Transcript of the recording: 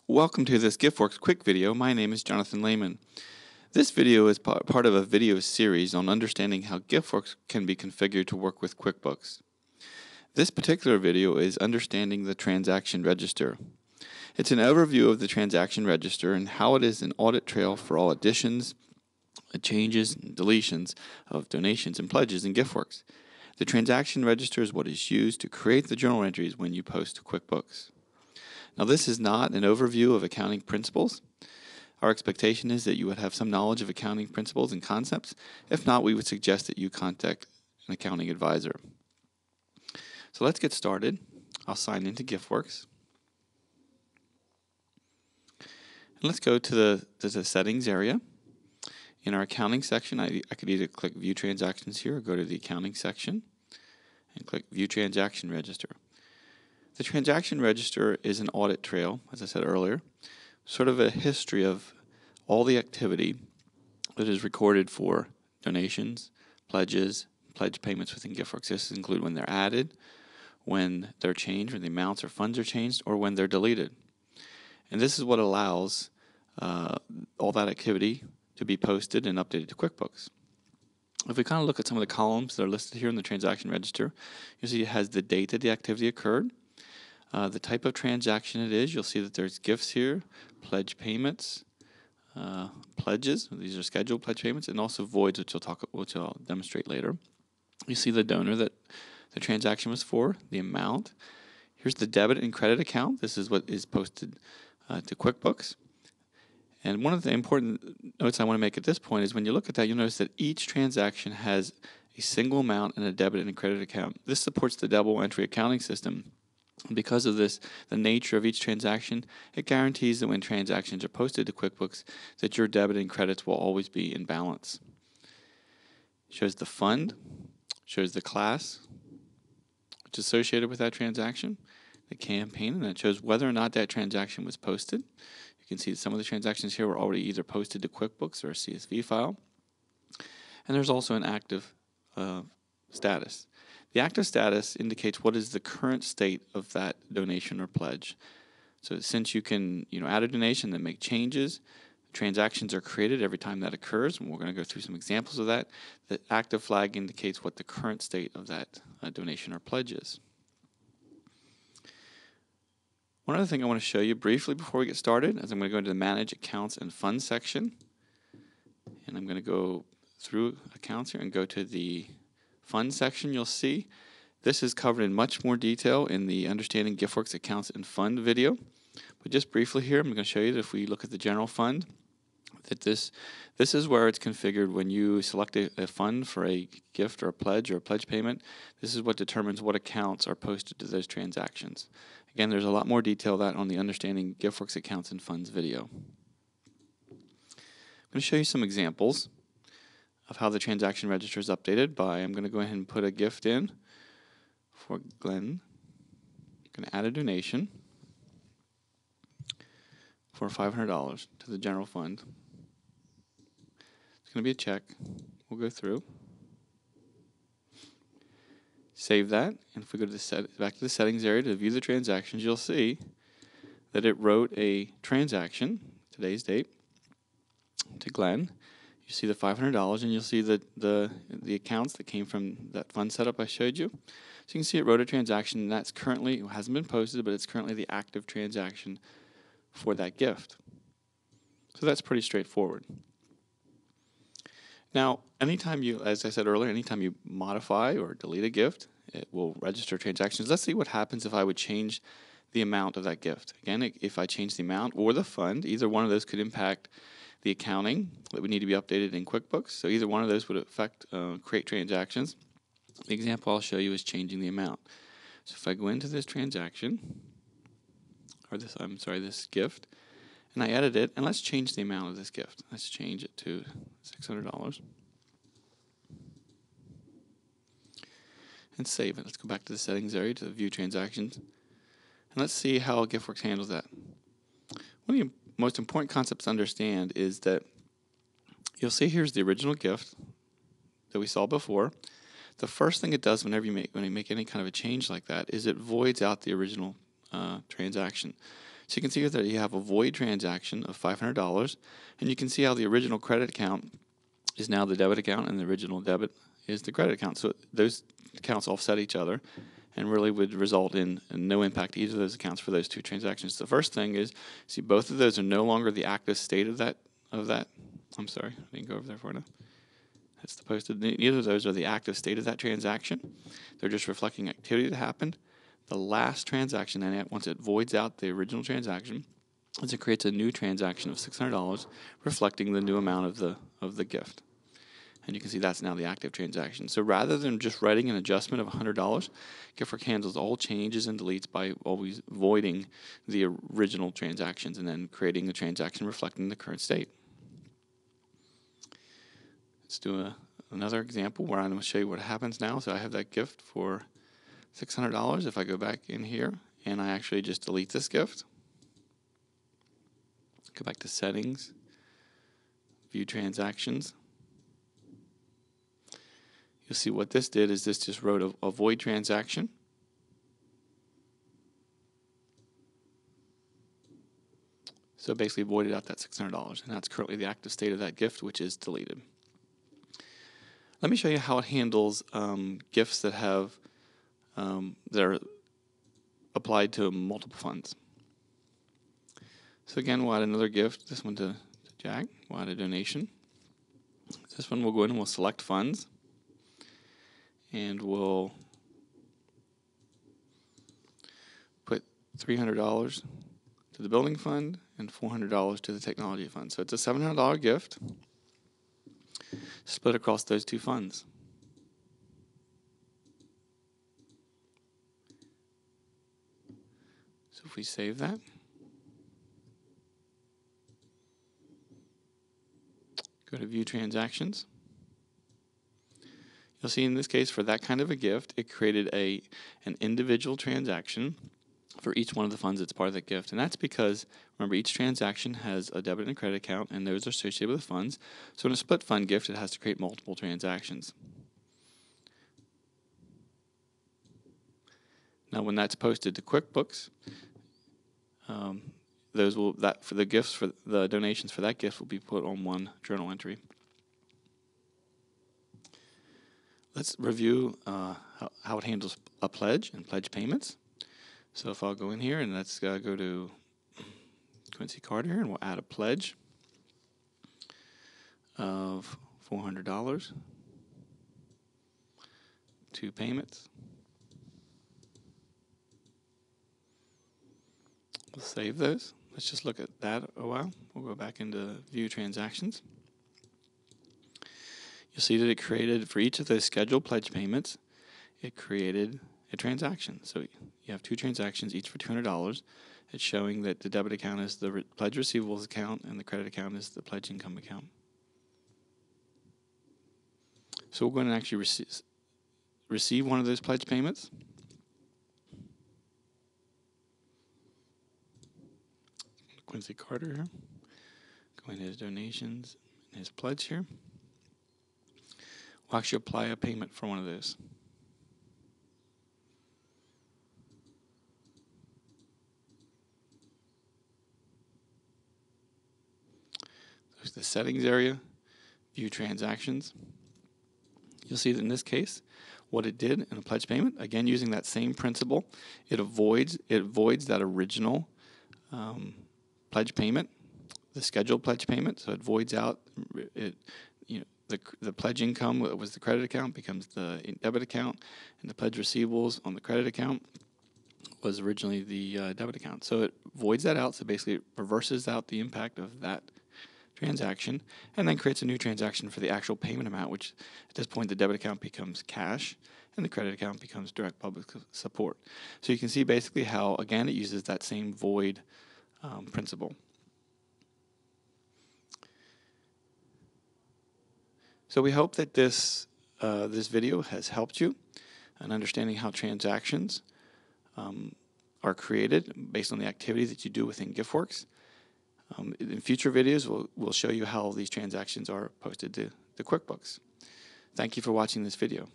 Welcome to this GiftWorks quick video. My name is Jonathan Lehman. This video is part of a video series on understanding how GiftWorks can be configured to work with QuickBooks. This particular video is understanding the transaction register. It's an overview of the transaction register and how it is an audit trail for all additions, changes, and deletions of donations and pledges in GiftWorks. The transaction register is what is used to create the journal entries when you post to QuickBooks. Now, this is not an overview of accounting principles. Our expectation is that you would have some knowledge of accounting principles and concepts. If not, we would suggest that you contact an accounting advisor. So let's get started. I'll sign into GiftWorks. And let's go to the settings area. In our accounting section, I could either click View Transactions here or go to the accounting section and click View Transaction Register. The transaction register is an audit trail, as I said earlier, sort of a history of all the activity that is recorded for donations, pledges, pledge payments within GiftWorks. This includes when they're added, when they're changed, when the amounts or funds are changed, or when they're deleted. And this is what allows all that activity to be posted and updated to QuickBooks. If we kind of look at some of the columns that are listed here in the transaction register, you'll see it has the date that the activity occurred, the type of transaction it is. You'll see that there's gifts here, pledge payments, pledges. These are scheduled pledge payments, and also voids, which I'll demonstrate later. You see the donor that the transaction was for, the amount. Here's the debit and credit account. This is what is posted to QuickBooks. And one of the important notes I want to make at this point is when you look at that, you'll notice that each transaction has a single amount and a debit and a credit account. This supports the double entry accounting system. And because of this, the nature of each transaction, it guarantees that when transactions are posted to QuickBooks, that your debit and credits will always be in balance. It shows the fund, shows the class, which is associated with that transaction, the campaign, and it shows whether or not that transaction was posted. You can see that some of the transactions here were already either posted to QuickBooks or a CSV file. And there's also an active status. The active status indicates what is the current state of that donation or pledge. So since you can add a donation and make changes, transactions are created every time that occurs, and we're going to go through some examples of that. The active flag indicates what the current state of that donation or pledge is. One other thing I want to show you briefly before we get started is I'm going to go into the Manage Accounts and Funds section. And I'm going to go through accounts here and go to the Funds section. You'll see this is covered in much more detail in the Understanding GiftWorks Accounts and Fund video. But just briefly here, I'm going to show you that if we look at the General Fund, that this is where it's configured when you select a fund for a gift or a pledge payment. This is what determines what accounts are posted to those transactions. Again, there's a lot more detail that on the Understanding GiftWorks Accounts and Funds video. I'm going to show you some examples of how the transaction register is updated by, I'm going to go ahead and put a gift in for Glenn. I'm going to add a donation for $500 to the general fund. It's going to be a check. We'll go through. Save that, and if we go to back to the settings area to view the transactions, you'll see that it wrote a transaction, today's date, to Glenn. You see the $500, and you'll see the accounts that came from that fund setup I showed you. So you can see it wrote a transaction, and that's currently, it hasn't been posted, but it's currently the active transaction for that gift. So that's pretty straightforward. Now, anytime you, as I said earlier, anytime you modify or delete a gift, it will register transactions. Let's see what happens if I would change the amount of that gift. Again, if I change the amount or the fund, either one of those could impact the accounting that would need to be updated in QuickBooks. So either one of those would affect create transactions. The example I'll show you is changing the amount. So if I go into this transaction, or this gift, and I edit it, and let's change the amount of this gift. Let's change it to $600. And save it. Let's go back to the settings area to view transactions. And let's see how GiftWorks handles that. One of the most important concepts to understand is that you'll see here's the original gift that we saw before. The first thing it does when you make any kind of a change like that is it voids out the original transaction. So you can see here that you have a void transaction of $500, and you can see how the original credit account is now the debit account and the original debit is the credit account. So those accounts offset each other and really would result in no impact to either of those accounts for those two transactions. The first thing is, see, both of those are no longer the active state of that. I'm sorry, I didn't go over there for now. That's the posted. Neither of those are the active state of that transaction. They're just reflecting activity that happened. The last transaction, and once it voids out the original transaction, is it creates a new transaction of $600, reflecting the new amount of the gift. And you can see that's now the active transaction. So rather than just writing an adjustment of $100, Giftworks handles all changes and deletes by always voiding the original transactions and then creating a transaction reflecting the current state. Let's do another example where I'm going to show you what happens now. So I have that gift for $600. If I go back in here and I actually just delete this gift, go back to Settings, View Transactions. You'll see what this did is this just wrote a void transaction. So basically voided out that $600, and that's currently the active state of that gift, which is deleted. Let me show you how it handles gifts that have that are applied to multiple funds. So again, we'll add another gift. This one to Jack. We'll add a donation. This one we'll go in and we'll select funds, and we'll put $300 to the building fund and $400 to the technology fund. So it's a $700 gift split across those two funds. So if we save that, go to View Transactions, you'll see in this case for that kind of a gift, it created an individual transaction for each one of the funds that's part of that gift. And that's because, remember, each transaction has a debit and credit account, and those are associated with the funds. So in a split fund gift, it has to create multiple transactions. Now, when that's posted to QuickBooks, for the gifts, for the donations for that gift will be put on one journal entry. Let's review how it handles a pledge and pledge payments. So if I'll go in here and let's go to Quincy Carter here, and we'll add a pledge of $400, 2 payments. We'll save those. Let's just look at that a while. We'll go back into View Transactions. You'll see that it created, for each of those scheduled pledge payments, it created a transaction. So you have 2 transactions, each for $200. It's showing that the debit account is the pledge receivables account and the credit account is the pledge income account. So we're going to actually receive one of those pledge payments. Quincy Carter here. Go into his donations and his pledge here. We'll actually apply a payment for one of those. There's the settings area, view transactions. You'll see that in this case, what it did in a pledge payment, again using that same principle, it voids that original pledge payment, the scheduled pledge payment. So it voids out the pledge income that was the credit account becomes the debit account, and the pledge receivables on the credit account was originally the debit account. So it voids that out. So basically, it reverses out the impact of that transaction, and then creates a new transaction for the actual payment amount, which at this point the debit account becomes cash and the credit account becomes direct public support. So you can see basically how, again, it uses that same void principle. So we hope that this video has helped you in understanding how transactions are created based on the activity that you do within Giftworks. In future videos, we'll show you how these transactions are posted to QuickBooks. Thank you for watching this video.